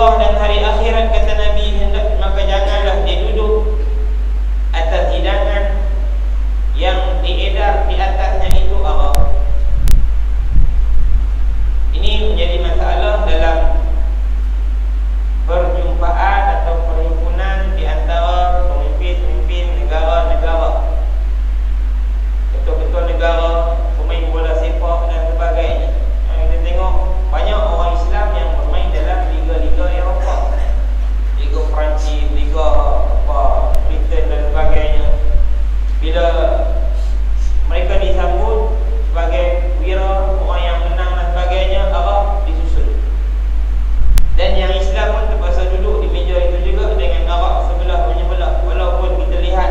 Allah dan hari akhirat, kata Nabi, hendak maka janganlah dia duduk atas hidangan yang diedar di atasnya itu arak. Ini menjadi masalah dalam perjumpaan atau perhimpunan di antara pemimpin-pemimpin negara-negara, ketua-ketua negara, pemain bola sepak dan sebagainya. Kita tengok banyak orang Islam yang bermain dalam liga-liga Eropah, liga Perancis, liga Britain dan sebagainya. Bila mereka disambut sebagai wira, orang yang menang dan sebagainya, arak disusul. Dan yang Islam pun terpaksa duduk di meja itu juga dengan arak sebelah menyebelah. Walaupun kita lihat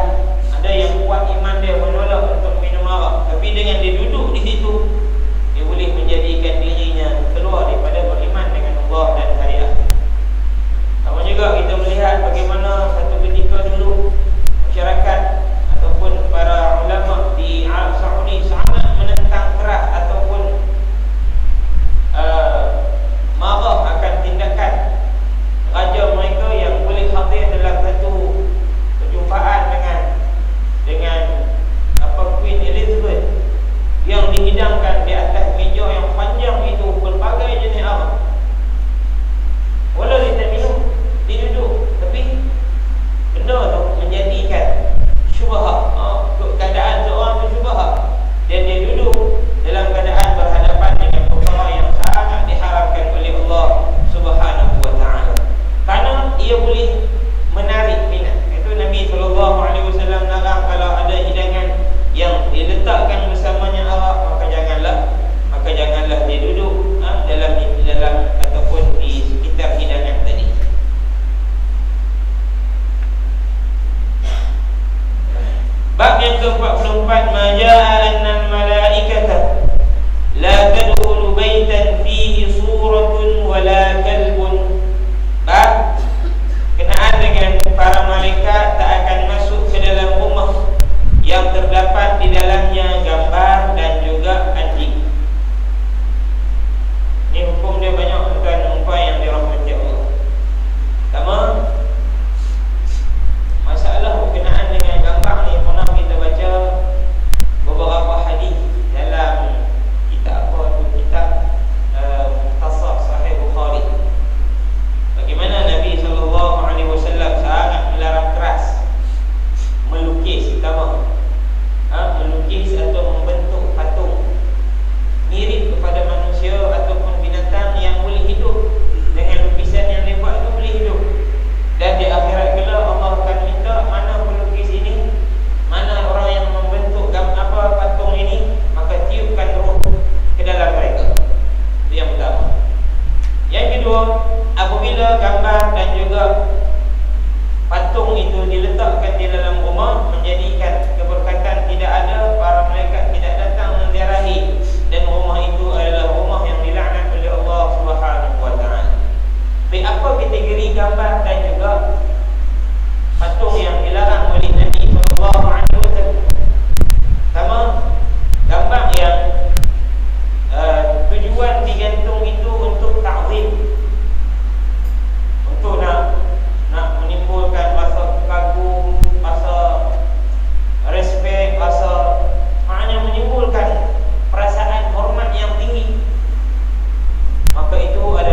ada yang kuat iman dia menolak untuk minum arak, tapi dengan dia duduk di situ, dia boleh menjadikan dirinya keluar daripada beriman dengan Allah dan hari akhir. Sama juga kita melihat bagaimana satu ketika dulu masyarakat ataupun para ulama di Arab Saudi sangat menentang keras ataupun marah akan tindakan raja mereka yang boleh hadir dalam satu perjumpaan dengan Queen Elizabeth yang dihidangkan di atas meja yang panjang itu berbagai jenis arak. Walau dia tak minum, dia duduk, tapi benda tu menjadikan syubhat, keadaan seorang tu syubhat, dan dia duduk dalam keadaan berhadapan dengan perkara yang sangat diharamkan oleh Allah Subhanahu wa taala, kerana ia boleh menarik minat. Itu Nabi SAW larang kalau ada hidangan yang diletakkan bersamanya arak, maka janganlah dia duduk dalam ataupun di sekitar hidangan tadi. Bab yang ke-44, majaa annal malaikata la tadkhulu baitan fihi suratun wala kalbun. Bab kenaan dengan para malaikat tak akan masuk ke dalam rumah yang terdapat di dalamnya gambar dan juga anjing. Ini hukum dia banyak, tuan-tuan yang dirahmati Allah. Pertama, masalah berkenaan dengan gambar ni pernah kita baca beberapa hadis dalam kitab Mukhtasar Sahih Bukhari. Bagaimana Nabi SAW sangat melarang keras melukis, pertama melukis atau membentuk patung mirip kepada manusia ataupun binatang yang boleh hidup dengan lukisan yang dia buat itu boleh hidup. Dan di akhirat kelak Allah akan minta mana pelukis ini, mana orang yang membentuk patung ini, maka tiupkan roh ke dalam mereka. Itu yang pertama. Yang kedua, apabila gambar dan juga patung itu diletakkan di dalam rumah, menjadikan keberkatan tidak ada, para malaikat tidak datang menziarahi, dan rumah itu adalah rumah yang dilaknat oleh Allah Subhanahu wa taala. Apa kategori gambar dan juga patung yang dilarang oleh Nabi SAW? Pertama, gambar yang tujuan digantung itu untuk ta'zim, untuk nak menimbulkan rasa kagum, rasa respect, rasa maknanya menimbulkan perasaan hormat yang tinggi. Maka itu adalah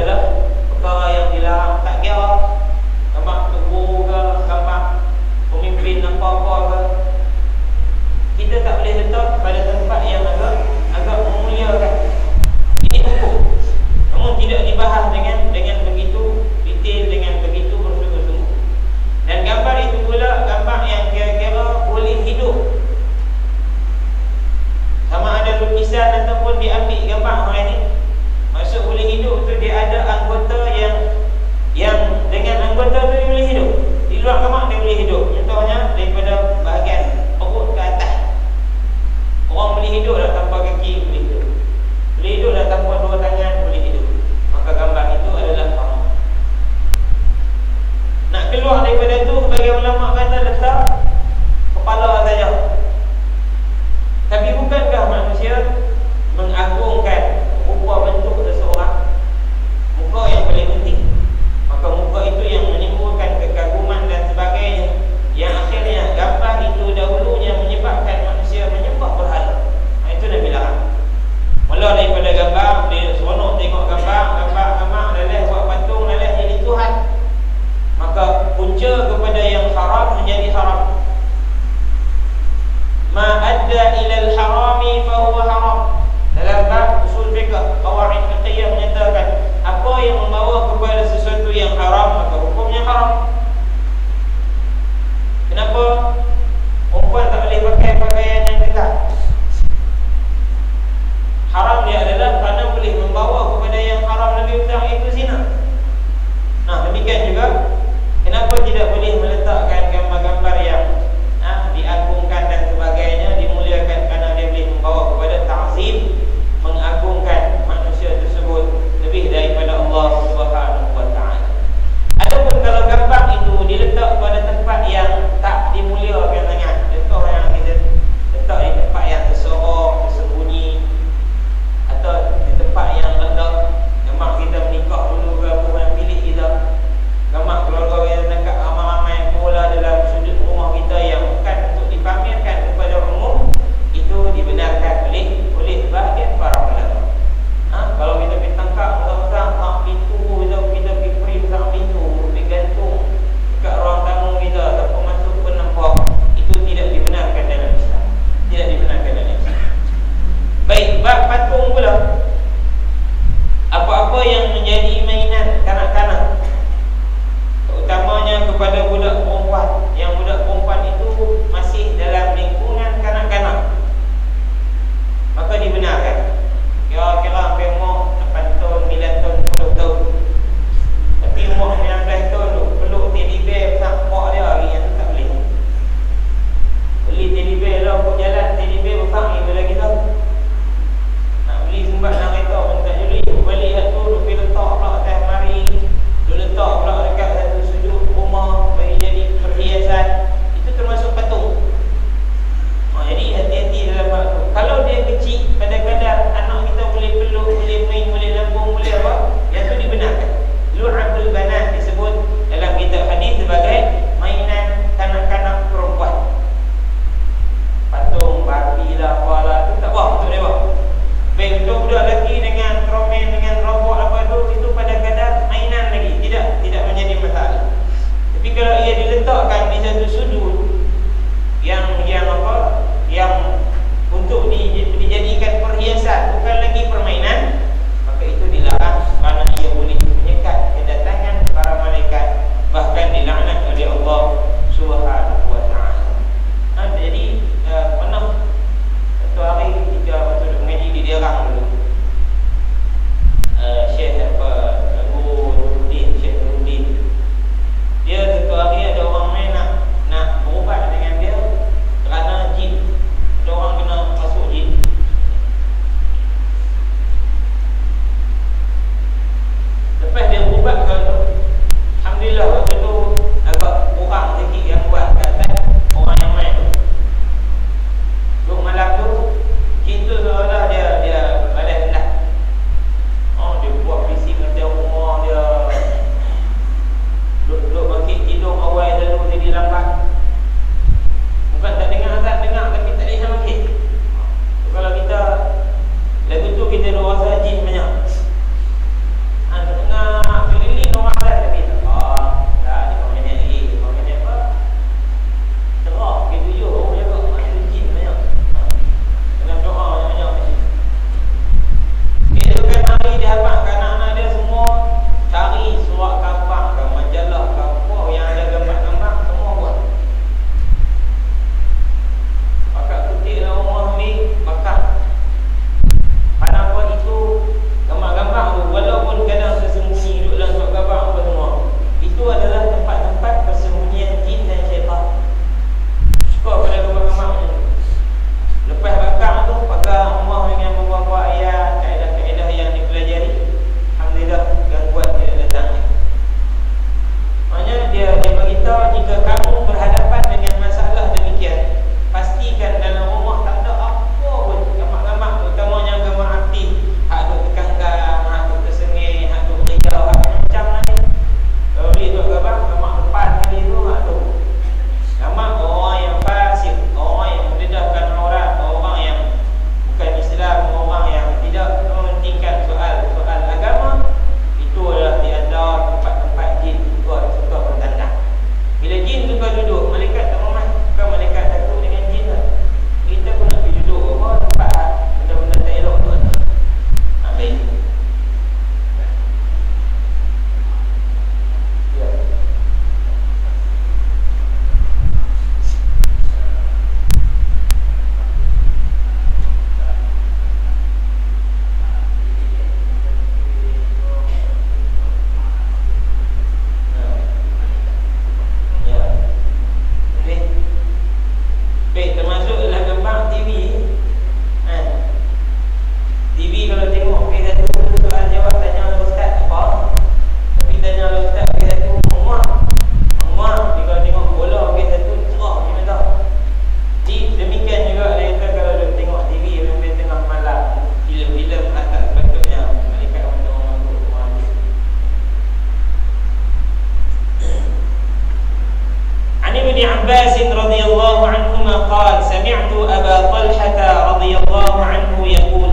قال سمعت أبا طلحة رضي الله عنه يقول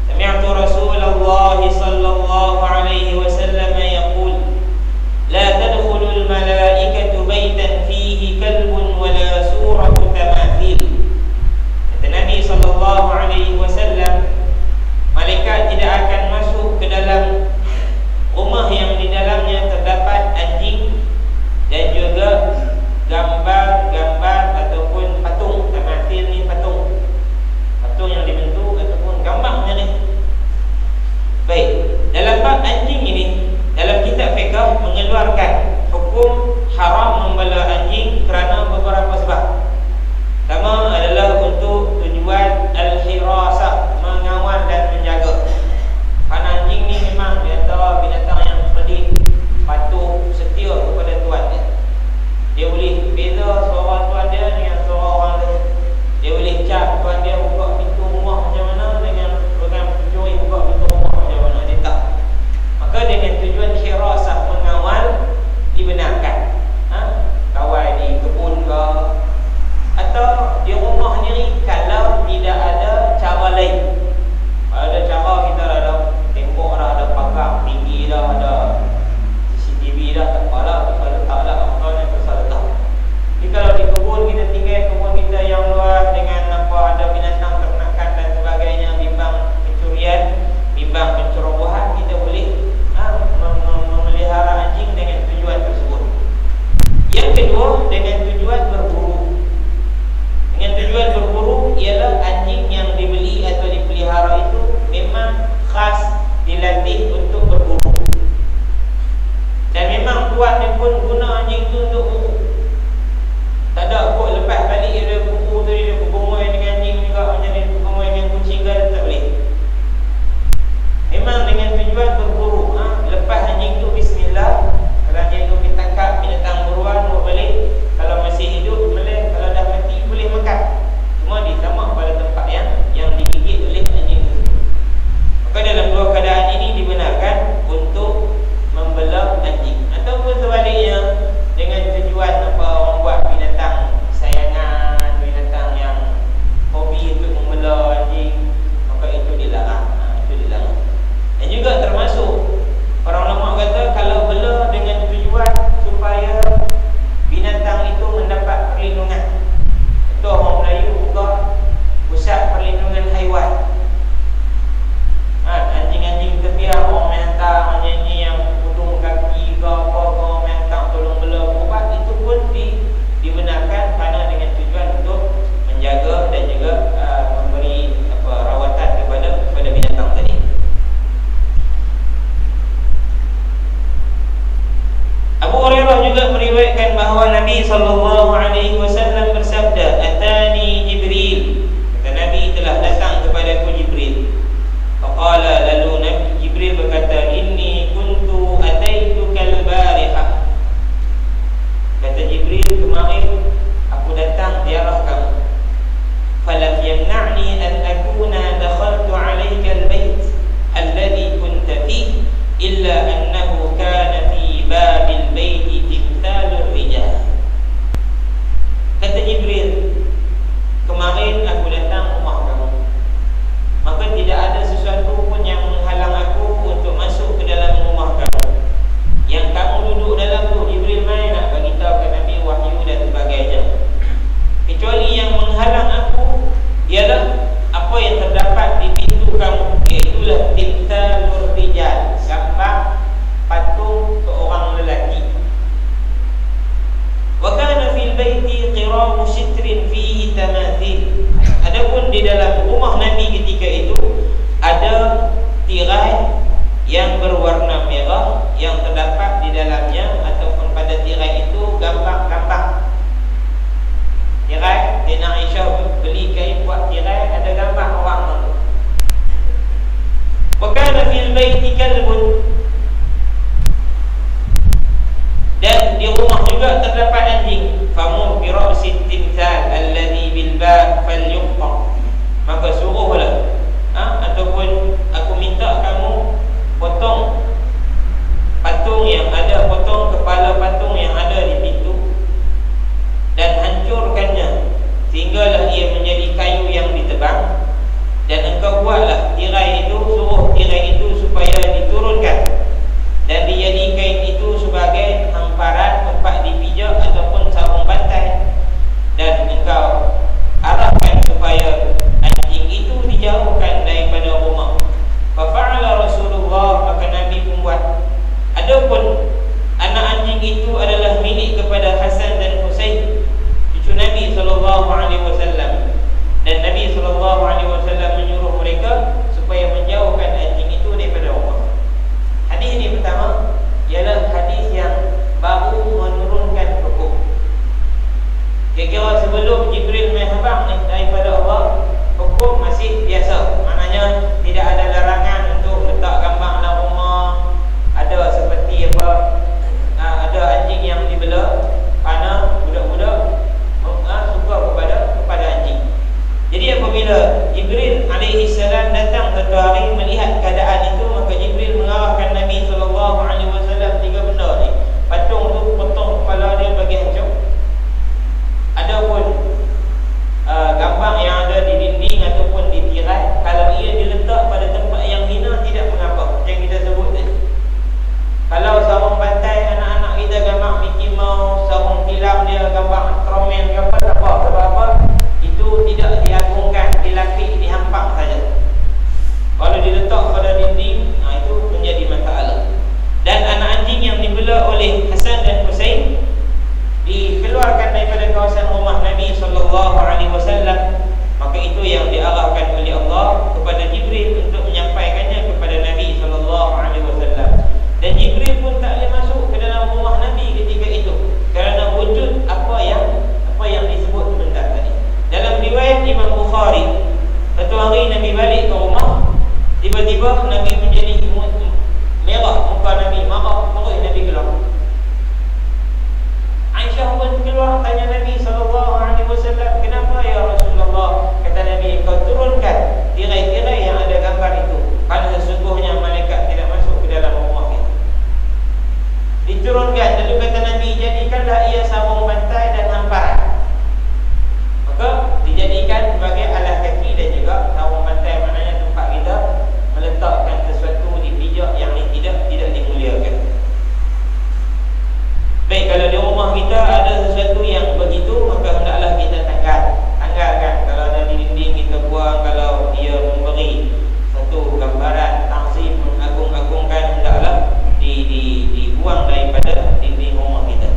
سمعت رسول الله صلى الله عليه وسلم يقول لا تدخل الملائكة بيتا فيه كلب ولا سورة تماثيل. Kata Nabi sallallahu alaihi wasallam, malaikat tidak akan masuk ke dalam rumah yang di dalamnya terdapat anjing dan juga gambar-gambar ataupun patung. Tamathil ni patung yang dibentuk ataupun gambarnya ni. Baik, dalam bab anjing ini, dalam kitab fiqh mengeluarkan hukum haram membela anjing kerana beberapa sebab. Pertama adalah untuk tujuan al-hirasah, mengawal dan menjaga. Kerana anjing ni memang di antara binatang yang seperti patuh, setia kepada tuan dia. Dia boleh beza suara tuan dia dengan suara orang lain. Dia boleh cap tuan dia buka pintu rumah macam mana dengan pencuri buka pintu rumah macam mana. Dia tak. Maka dengan tujuan hirasah, mengawal, dibenarkan. Kawal di kebun ke, atau di rumah ni kalau tidak ada cara lain. Kalau ada cara, kita dah ada tembok dah, ada pagar tinggi dah, ada CCTV dah, tak apalah, kita letaklah apa-apa pasal letak. Jadi kalau di kebun kita tinggal, kebun kita yang luas dengan apa, ada binatang ternakan dan sebagainya, bimbang pencurian, bimbang pencerobohan, kita boleh memelihara anjing dengan tujuan tersebut. Yang kedua, dengan tujuan berburu. Dengan tujuan berburu ialah anjing yang dibeli atau dipelihara itu memang khas dilatih untuk berburu. Dan memang tuan dia pun guna anjing itu untuk buru. Tak ada kot lepas balik dia buru tu, dia bergumul dengan anjing juga macam dia bergumul dengan kucing ke, tak boleh. Memang dengan tujuan berburu. Lepas anjing tu bismillah. Kalau anjing tu kita tangkap binatang buruan, bawa balik. Kalau masih hidup boleh, kalau dah mati boleh makan. Cuma ditamak pada tempat yang digigit oleh anjing itu. Maka dalam dua keadaan ini dibenarkan untuk membela anjing. Ataupun sebaliknya, dengan tujuan apa, orang buat binatang sayangan, binatang yang hobi untuk membela anjing, maka itu dilarang. Itu dilarang. Dan juga termasuk orang ulama kata kalau bela dengan tujuan supaya binatang itu mendapat perlindungan. Itu orang Melayu buka pusat perlindungan haiwan. Anjing-anjing tepiak orang hantar, anjing yang hudung kaki ke apa ke, orang hantar tolong bela berubat, itu pun dibenarkan kerana dengan tujuan untuk menjaga dan juga memberi rawatan kepada binatang tadi. Abu Hurairah juga meriwayatkan bahawa Nabi SAW bersabda, "Atani Jibril." Kata Nabi, telah datang kepadaku Jibril. Faqala, lalu Nabi Jibril berkata, "Inni kuntu ataitukal barihah." Kata Jibril, kemarin aku datang ziarah kamu. Falam yamna'ni an akuna dakhaltu 'alaika al-bait alladhi kunta fihi illa annahu kana fi babil baiti timthalur rijal. Kata Jibril, kemarin aku datang rumah kamu, maka tidak ada sesuatu pun yang menghalang aku untuk masuk ke dalam rumah kamu. Yang kamu duduk dalam tu, Jibril main nak bagi tahu ke Nabi wahyu dan sebagainya. Kecuali yang menghalang aku ialah apa yang terdapat di pintu kamu, iaitulah timthalur rijal, gambar patung seorang lelaki. Wa kana fil baiti qiramu sitrin fihi tamathil. Adapun di dalam rumah Nabi ketika itu ada tirai yang berwarna merah yang terdapat di dalamnya, ataupun pada tirai itu gambar-gambar. Tirai, Tina Aisyah beli kain buat tirai, ada gambar orang tu. Wa kana fil baiti kalbun. Dan di rumah juga terdapat anjing. Famur bi ra'sit timthal alladhi bil bab falyuqta. Maka suruhlah, ataupun aku minta kamu potong patung yang ada, potong kepala patung yang ada di pintu dan hancurkannya sehingga Adapun anak anjing itu adalah milik kepada Hasan dan Husain, cucu Nabi SAW, dan Nabi SAW menyuruh mereka supaya menjauhkan anjing itu daripada rumah. Hadis ini pertama ialah hadis yang baru menurunkan hukum. Kira-kira sebelum Jibril menghabang daripada Allah, hukum masih biasa. Maknanya tidak ada larangan untuk letak gambar dalam rumah. Ada seperti apa, ada anjing yang dibela kerana budak-budak suka kepada anjing. Jadi apabila Jibril alaihi salam datang satu hari melihat keadaan itu, maka Jibril mengarahkan Nabi SAW 3 benda ni. Patung tu potong kepala dia bagi hancur. Adapun gambar yang ada di dinding ataupun di tirai, kalau ia diletak pada tempat yang hina tidak mengapa, macam kita sebut tadi. Kalau sarung bantai anak-anak kita gambar Mickey Mouse, sarung tilam dia gambar Ultraman ke apa, tak apa. Sebab apa? Itu tidak diagungkan, dilapik, dihampak saja. Kalau diletak pada dinding, itu menjadi masalah. Dan anak anjing yang dibela oleh Hasan dan Husain dikeluarkan daripada kawasan rumah Nabi SAW, maka itu yang diarahkan oleh Allah kepada Jibril untuk menyampaikannya kepada Nabi SAW. Dan Jibril pun tak boleh masuk ke dalam rumah Nabi ketika itu kerana wujud apa yang disebut sebentar tadi. Dalam riwayat Imam Bukhari, satu hari Nabi balik ke rumah, tiba-tiba Nabi menjadi merah muka Nabi, marah, terus Nabi keluar. Aisyah pun keluar tanya Nabi SAW, kenapa ya Rasulullah? Kata Nabi, kau turunkan tirai-tirai yang ada gambar itu, kerana sesungguhnya malaikat tidak masuk ke dalam rumah kita. Diturunkan, lalu kata Nabi, jadikanlah ia sarung bantai dan hamparan. Maka dijadikan sebagai alas kaki dan juga sarung bantai, maknanya tempat kita meletakkan sesuatu di pijak yang tidak dimuliakan. Baik, kalau di rumah kita ada sesuatu yang begitu, maka hendaklah kita tanggalkan. Kalau ada di dinding kita buang. Kalau dia memberi satu gambaran ta'zim, mengagung-agungkan, hendaklah dibuang daripada dinding rumah kita.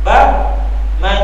Bab ma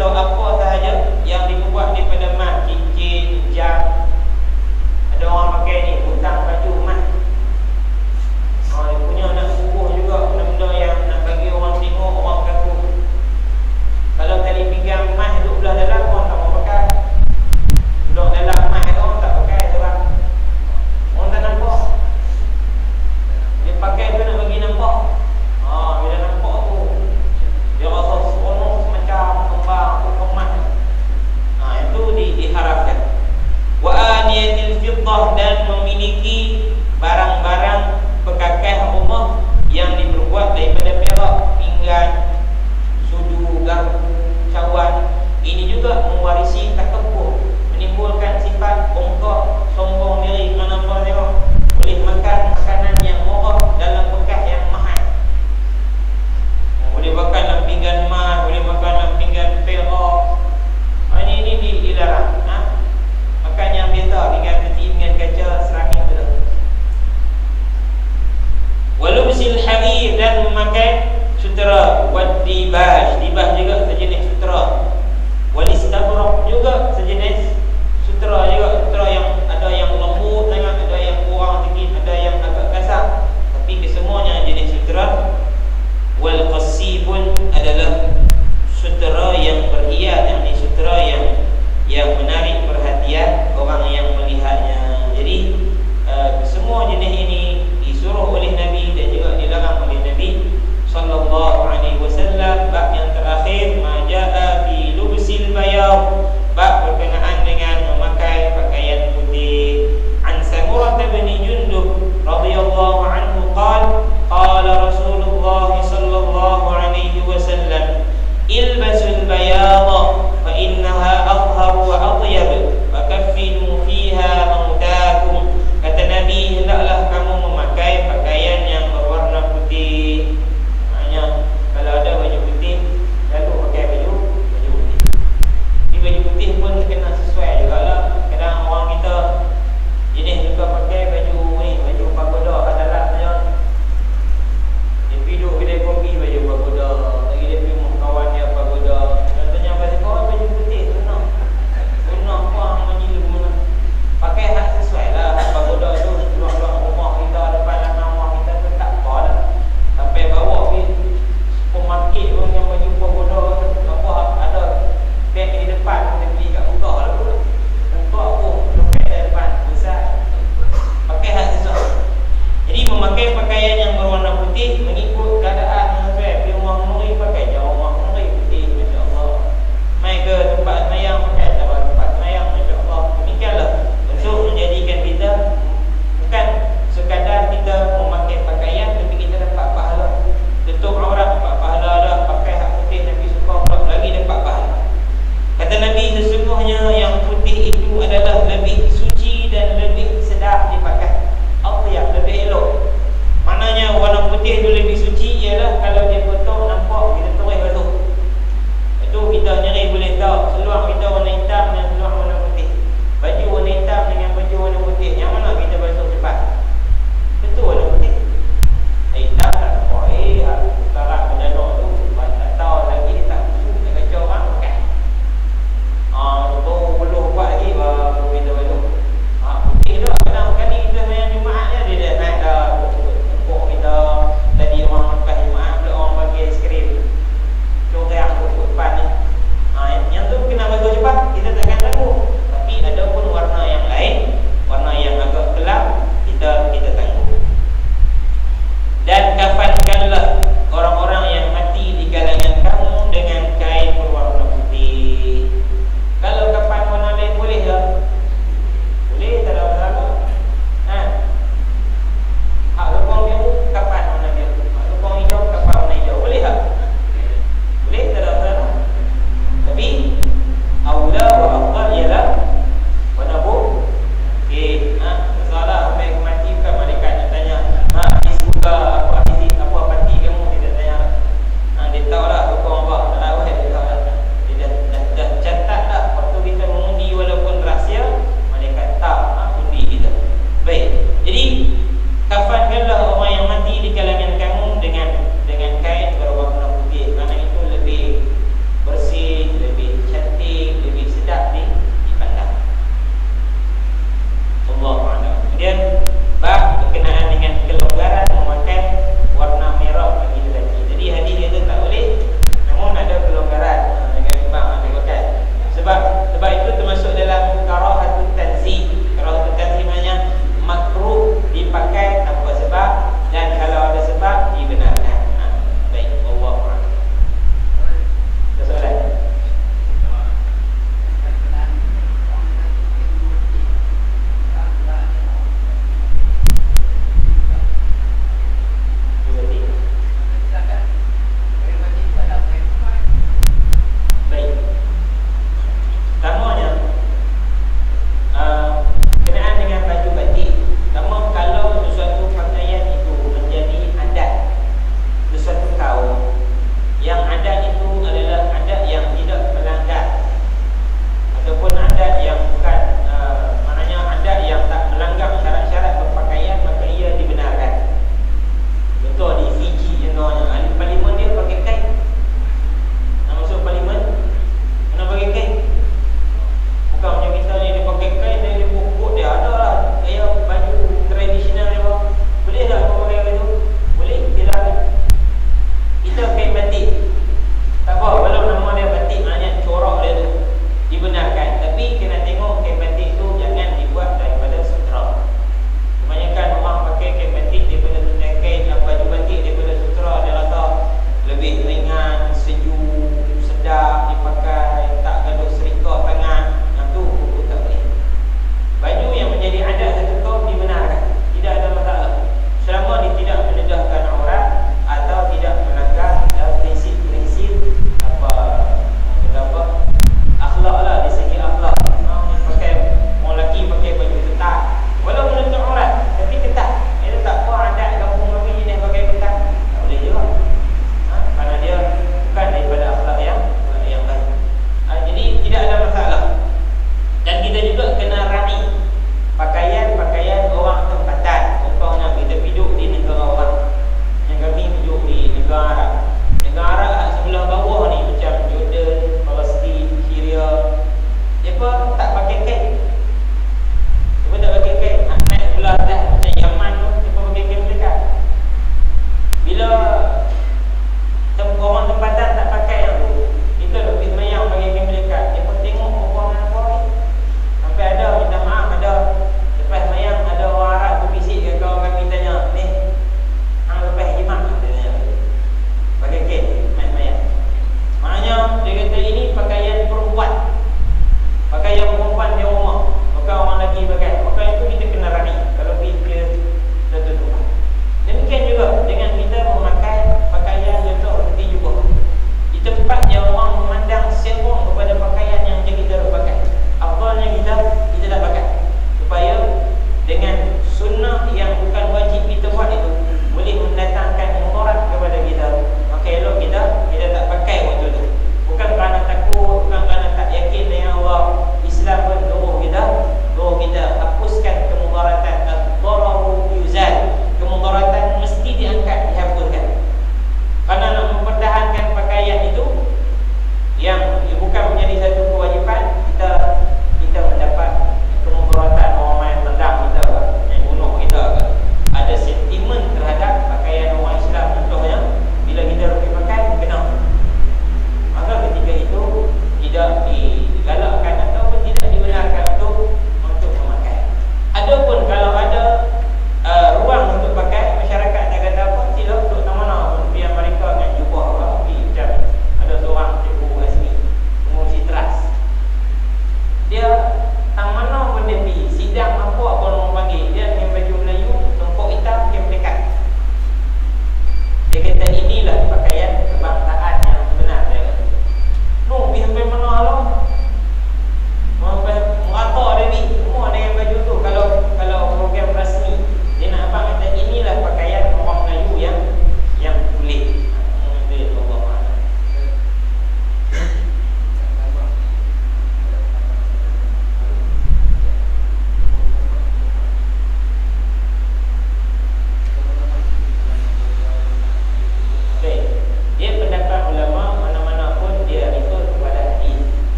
atau apa sahaja yang dibuat daripada emas, cincin, jam. Ada orang pakai ni, hutang baju emas. Dia punya nak bubuh juga benda-benda yang nak bagi orang tengok, orang kagum. Kalau tali pinggang emas duduk belah dalam, orang tak mau pakai. Duduk dalam emas tu orang tak pakai sebab orang tak nampak. Dia pakai tu nak bagi nampak. Bila nampak tu dia rasa seronok semacam kembang emas. Itu diharapkan. Wa aniyatil fiddah, dan memiliki barang-barang pekakas rumah yang diperbuat daripada perak, pinggan, sudu, garpu, cawan. Ini juga mewarisi takabur, menimbulkan sifat bongkok, sombong diri. Kerana apa tengok? Boleh makan makanan yang murah dalam bekas yang mahal. Boleh makan dalam pinggan emas, boleh makan dalam pinggan perak. Ini dilarang. Makan yang biasa, pinggan peti, pinggan kaca, serangin tu. Walubsil harir, dan memakai sutera. Wadibaj, dibaj juga sejenis sutera. Walistabrak juga sejenis sutera juga. Sutera yang ada yang lembut sangat, ada yang kurang sikit, ada yang agak kasar, tapi kesemuanya jenis sutera. Wal qasibun adalah sutera yang berhias, yang ni sutera yang menarik perhatian orang yang melihatnya. Jadi semua jenis ini disuruh oleh Nabi dan juga dilarang oleh Nabi sallallahu alaihi wasallam.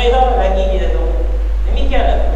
Hurairah lagi kita tahu. Demikianlah